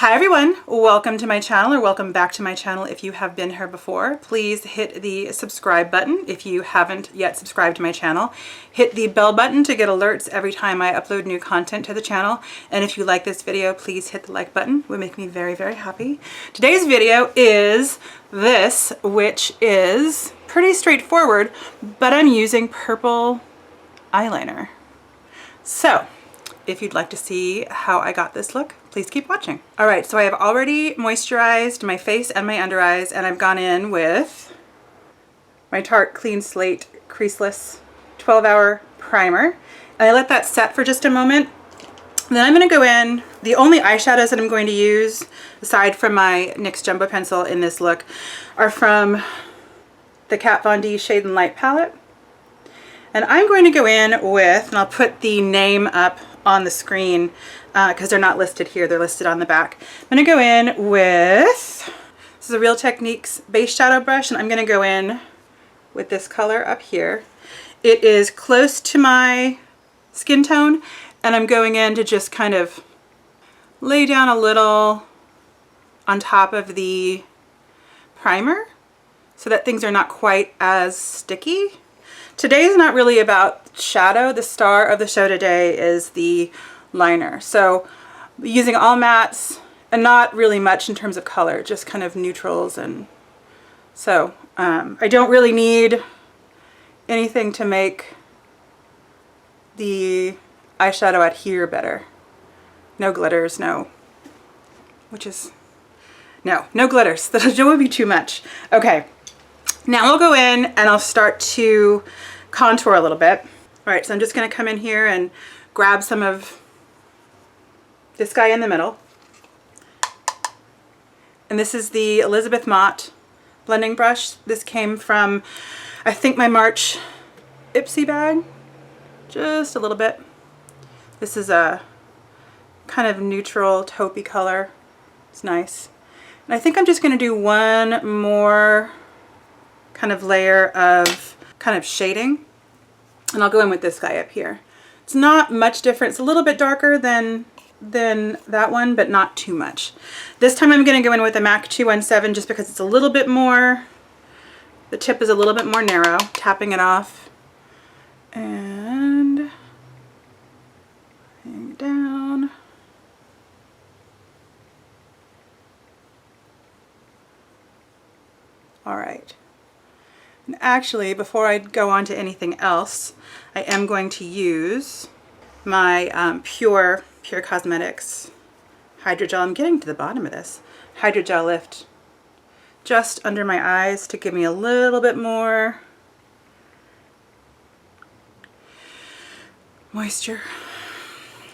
Hi everyone, welcome to my channel, or welcome back to my channel if you have been here before. Please hit the subscribe button if you haven't yet subscribed to my channel. Hit the bell button to get alerts every time I upload new content to the channel. And if you like this video, please hit the like button. It would make me very, very happy. Today's video is this, which is pretty straightforward, but I'm using purple eyeliner. So if you'd like to see how I got this look, please keep watching. All right, so I have already moisturized my face and my under eyes, and I've gone in with my Tarte Clean Slate Creaseless 12-hour primer. And I let that set for just a moment. Then I'm gonna go in, the only eyeshadows that I'm going to use, aside from my NYX Jumbo Pencil in this look, are from the Kat Von D Shade and Light palette. And I'm going to go in with, and I'll put the name up on the screen because they're not listed here, they're listed on the back. I'm going to go in with, this is a Real Techniques base shadow brush, and I'm going to go in with this color up here. It is close to my skin tone, and I'm going in to just kind of lay down a little on top of the primer so that things are not quite as sticky. Today is not really about shadow. The star of the show today is the liner. So using all mattes and not really much in terms of color, just kind of neutrals. And so I don't really need anything to make the eyeshadow adhere better. No glitters, no glitters. That would be too much. Okay. Now I'll go in and I'll start to contour a little bit. All right, so I'm just going to come in here and grab some of this guy in the middle. And this is the Elizabeth Mott blending brush. This came from, I think, my March Ipsy bag. Just a little bit. This is a kind of neutral taupey color. It's nice. And I think I'm just going to do one more kind of layer of kind of shading, and I'll go in with this guy up here. It's not much different. It's a little bit darker than that one, but not too much. This time I'm going to go in with a MAC 217 just because it's a little bit more, the tip is a little bit more narrow, tapping it off and hang it down. All right. And actually, before I go on to anything else, I am going to use my Pure Cosmetics Hydrogel. I'm getting to the bottom of this. Hydrogel Lift just under my eyes to give me a little bit more moisture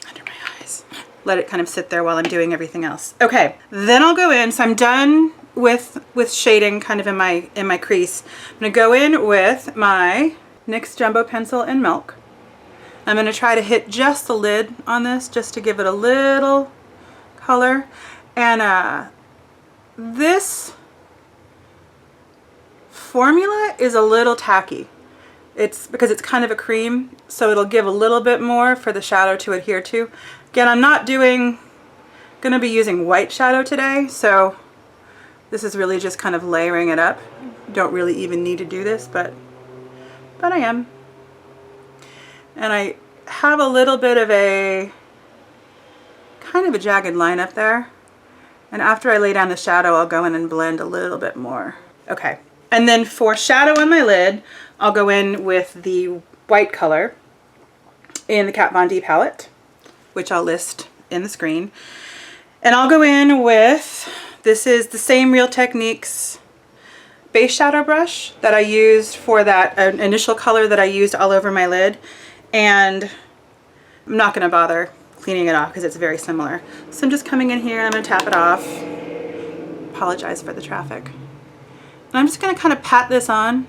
under my eyes. Let it kind of sit there while I'm doing everything else. Okay, then I'll go in. So I'm done with shading kind of in my crease. I'm going to go in with my NYX Jumbo Pencil in Milk. I'm going to try to hit just the lid on this just to give it a little color. And this formula is a little tacky. It's because it's kind of a cream, so it'll give a little bit more for the shadow to adhere to. Again, I'm not going to be using white shadow today, so this is really just kind of layering it up. Don't really even need to do this, but I am. And I have a little bit of a kind of a jagged line up there. And after I lay down the shadow, I'll go in and blend a little bit more. Okay. And then for shadow on my lid, I'll go in with the white color in the Kat Von D palette, which I'll list in the screen. And I'll go in with, this is the same Real Techniques base shadow brush that I used for that initial color that I used all over my lid. And I'm not going to bother cleaning it off because it's very similar. So I'm just coming in here and I'm going to tap it off. Apologize for the traffic. And I'm just going to kind of pat this on.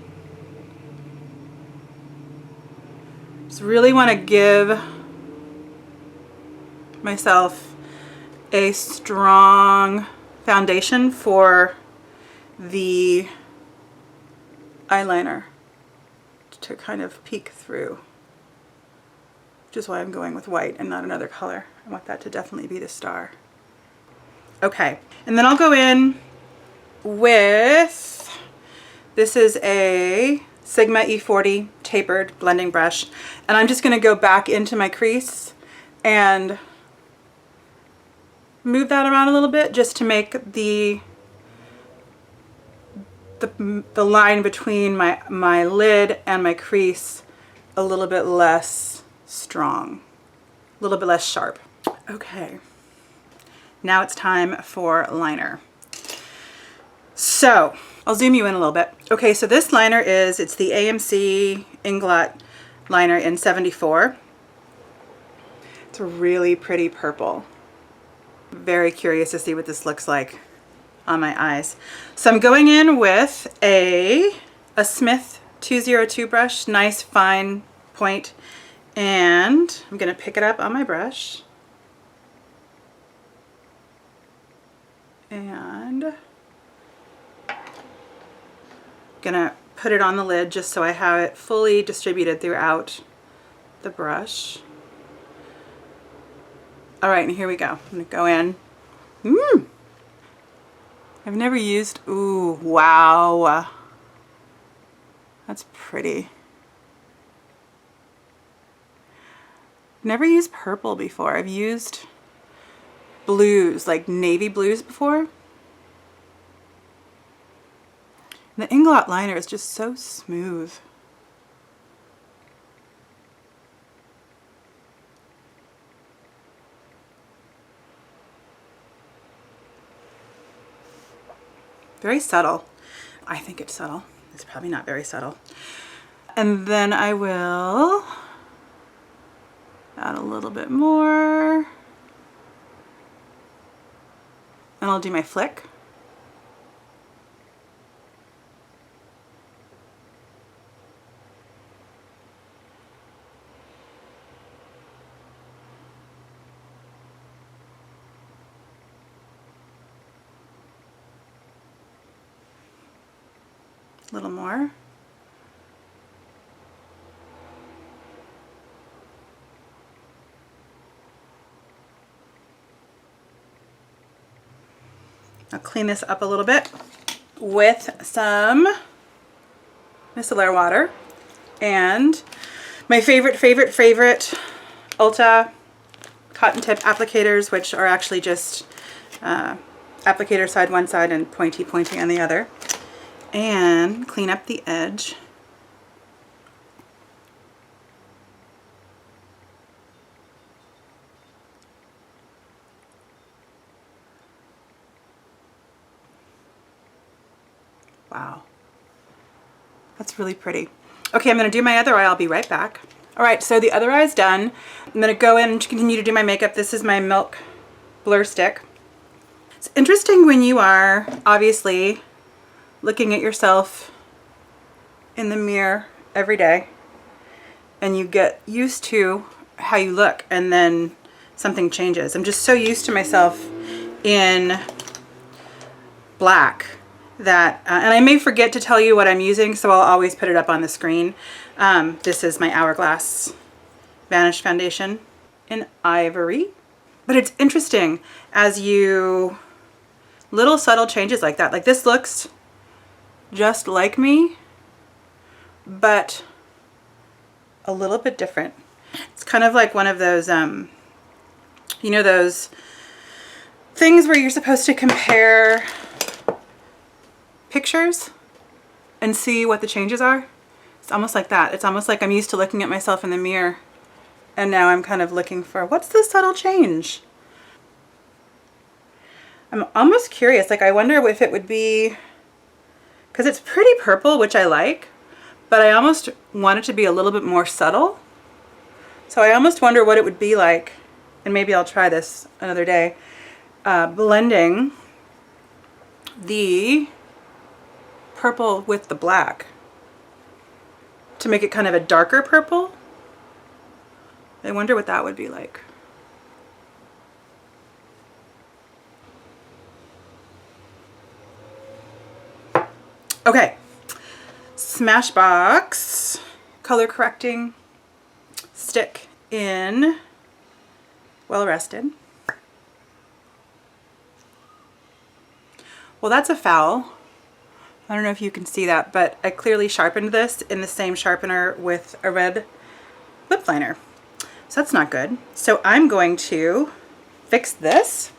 Just really want to give myself a strong foundation for the eyeliner to kind of peek through, which is why I'm going with white and not another color. I want that to definitely be the star. Okay, and then I'll go in with, this is a Sigma E40 tapered blending brush, and I'm just going to go back into my crease and move that around a little bit just to make the line between my lid and my crease a little bit less strong, a little bit less sharp. Okay, now it's time for liner. So I'll zoom you in a little bit. Okay, so this liner it's the AMC Inglot liner in 74. It's a really pretty purple. Very curious to see what this looks like on my eyes. So I'm going in with a Smith 202 brush, nice fine point, and I'm gonna pick it up on my brush and gonna put it on the lid just so I have it fully distributed throughout the brush. All right, and here we go. I'm gonna go in. I've never used, ooh, wow. That's pretty. Never used purple before. I've used blues, like navy blues before. And the Inglot liner is just so smooth. Very subtle. I think it's subtle. It's probably not very subtle. And then I will add a little bit more. And I'll do my flick. A little more. I'll clean this up a little bit with some micellar water and my favorite Ulta cotton tip applicators, which are actually just applicator side one side and pointy on the other, and clean up the edge. Wow, that's really pretty. Okay, I'm gonna do my other eye. I'll be right back. All right, so the other eye is done. I'm gonna go in and continue to do my makeup. This is my Milk Blur Stick. It's interesting when you are obviously looking at yourself in the mirror every day and you get used to how you look and then something changes. I'm just so used to myself in black that, and I may forget to tell you what I'm using, so I'll always put it up on the screen. This is my Hourglass Vanish Foundation in Ivory. But it's interesting as you, little subtle changes like that. Like this looks just like me, but a little bit different. It's kind of like one of those, you know, those things where you're supposed to compare pictures and see what the changes are. It's almost like that. It's almost like I'm used to looking at myself in the mirror and now I'm kind of looking for, what's the subtle change? I'm almost curious, like I wonder if it would be, because it's pretty purple, which I like, but I almost want it to be a little bit more subtle. So I almost wonder what it would be like, and maybe I'll try this another day, blending the purple with the black to make it kind of a darker purple. I wonder what that would be like. Okay, Smashbox color correcting stick in Well Rested. Well, that's a foul. I don't know if you can see that, but I clearly sharpened this in the same sharpener with a red lip liner. So that's not good. So I'm going to fix this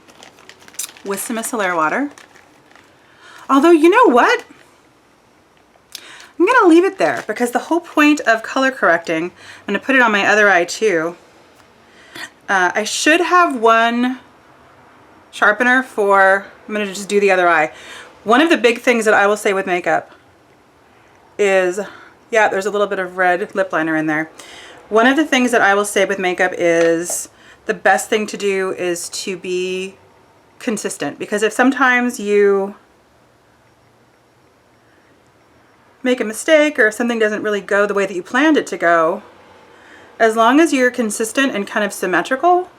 with some micellar water. Although, you know what? I'm gonna leave it there because the whole point of color correcting, I'm gonna put it on my other eye too. I should have one sharpener for, I'm gonna just do the other eye. One of the big things that I will say with makeup is, yeah, there's a little bit of red lip liner in there. One of the things that I will say with makeup is the best thing to do is to be consistent, because if sometimes you make a mistake or if something doesn't really go the way that you planned it to go, as long as you're consistent and kind of symmetrical,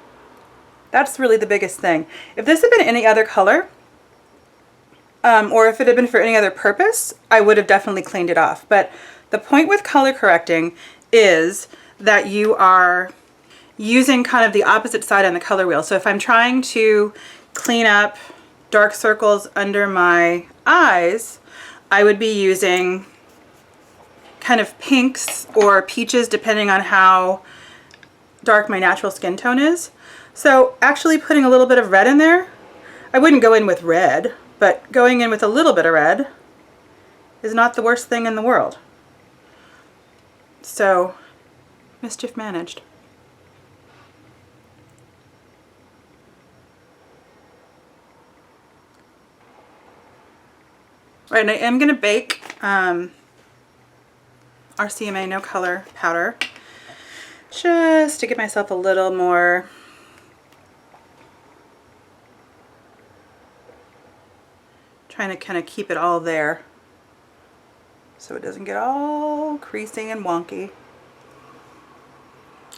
that's really the biggest thing. If this had been any other color, or if it had been for any other purpose, I would have definitely cleaned it off. But the point with color correcting is that you are using kind of the opposite side on the color wheel. So if I'm trying to clean up dark circles under my eyes, I would be using kind of pinks or peaches depending on how dark my natural skin tone is. So actually putting a little bit of red in there, I wouldn't go in with red, but going in with a little bit of red is not the worst thing in the world. So, mischief managed. Right, and I am gonna bake RCMA No Color powder just to give myself a little more trying to kind of keep it all there so it doesn't get all creasy and wonky.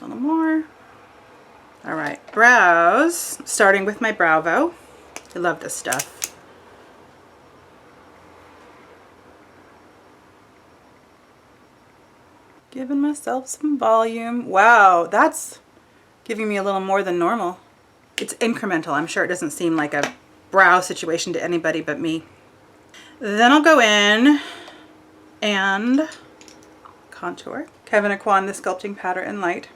A little more. All right, brows, starting with my Bravo. I love this stuff. Giving myself some volume. Wow, that's giving me a little more than normal. It's incremental. I'm sure it doesn't seem like a brow situation to anybody but me. Then I'll go in and contour. Kevin Aquan, the Sculpting Powder in Light.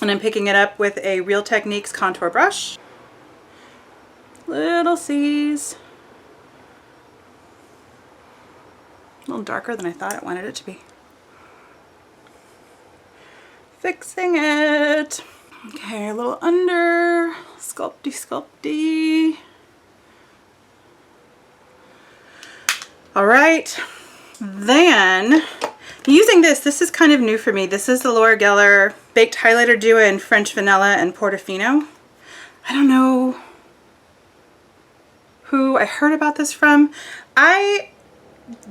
And I'm picking it up with a Real Techniques contour brush. Little C's. A little darker than I thought I wanted it to be. Fixing it. Okay, a little under, sculpty, sculpty. All right, then using this is kind of new for me. This is the Laura Geller Baked Highlighter Duo in French Vanilla and Portofino. I don't know who I heard about this from. I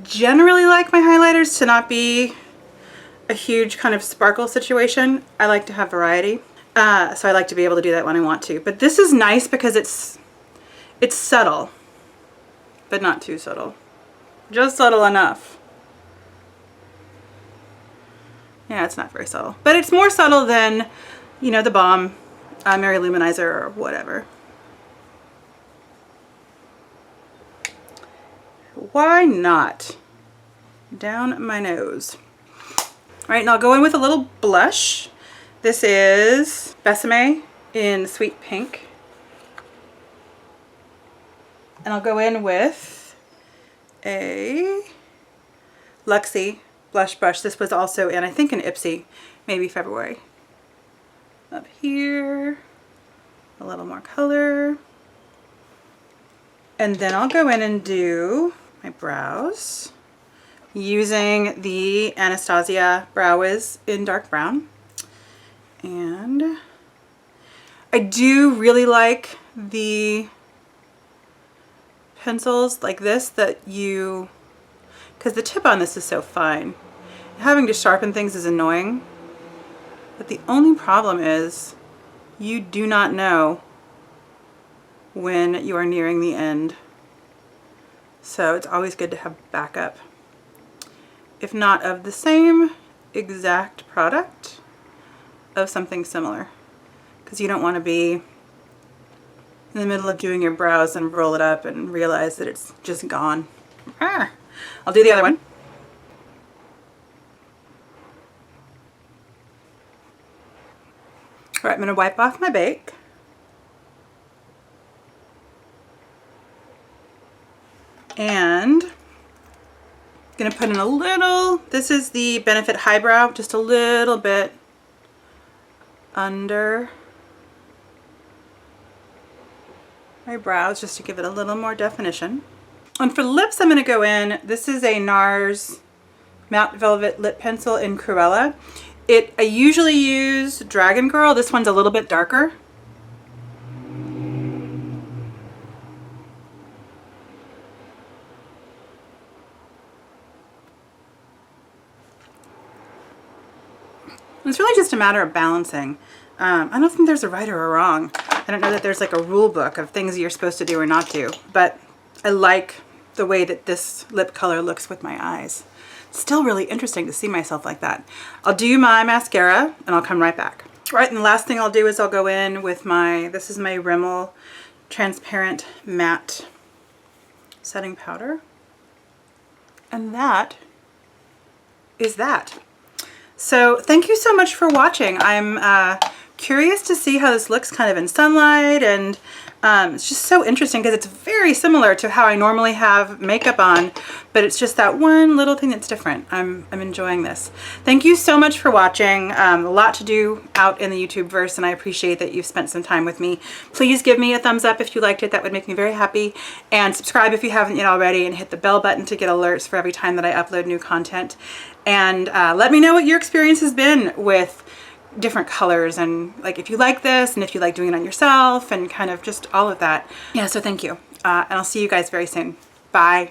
generally like my highlighters to not be a huge kind of sparkle situation. I like to have variety. So I like to be able to do that when I want to. But this is nice because it's subtle, but not too subtle. Just subtle enough. Yeah, it's not very subtle. But it's more subtle than, you know, the Balm Mary Luminizer or whatever. Why not? Down my nose. All right, and I'll go in with a little blush. This is Besame in Sweet Pink. And I'll go in with a Luxie blush brush. This was also in, I think, an Ipsy, maybe February. Up here, a little more color. And then I'll go in and do my brows using the Anastasia Brow Wiz in dark brown. And I do really like the pencils like this that you, because the tip on this is so fine. Having to sharpen things is annoying, but the only problem is you do not know when you are nearing the end. So it's always good to have backup. If not of the same exact product, of something similar, because you don't want to be in the middle of doing your brows and roll it up and realize that it's just gone. I'll do the other one. All right, I'm going to wipe off my bake. And I'm going to put in a little, this is the Benefit Highbrow, just a little bit under my brows just to give it a little more definition. And for lips, I'm going to go in, this is a NARS Matte Velvet Lip Pencil in Cruella. I usually use Dragon Girl. This one's a little bit darker. It's really just a matter of balancing. I don't think there's a right or a wrong. I don't know that there's like a rule book of things you're supposed to do or not do, but I like the way that this lip color looks with my eyes. It's still really interesting to see myself like that. I'll do my mascara and I'll come right back. Right, and the last thing I'll do is I'll go in with this is my Rimmel Transparent Matte Setting Powder. And that is that. So thank you so much for watching. I'm curious to see how this looks kind of in sunlight, and it's just so interesting because it's very similar to how I normally have makeup on, but it's just that one little thing that's different. I'm enjoying this. Thank you so much for watching. A lot to do out in the YouTube verse, and I appreciate that you've spent some time with me. Please give me a thumbs up if you liked it. That would make me very happy. And subscribe if you haven't yet already, and hit the bell button to get alerts for every time that I upload new content. And let me know what your experience has been with different colors, and like if you like this and if you like doing it on yourself and kind of just all of that. Yeah, so thank you. And I'll see you guys very soon. Bye.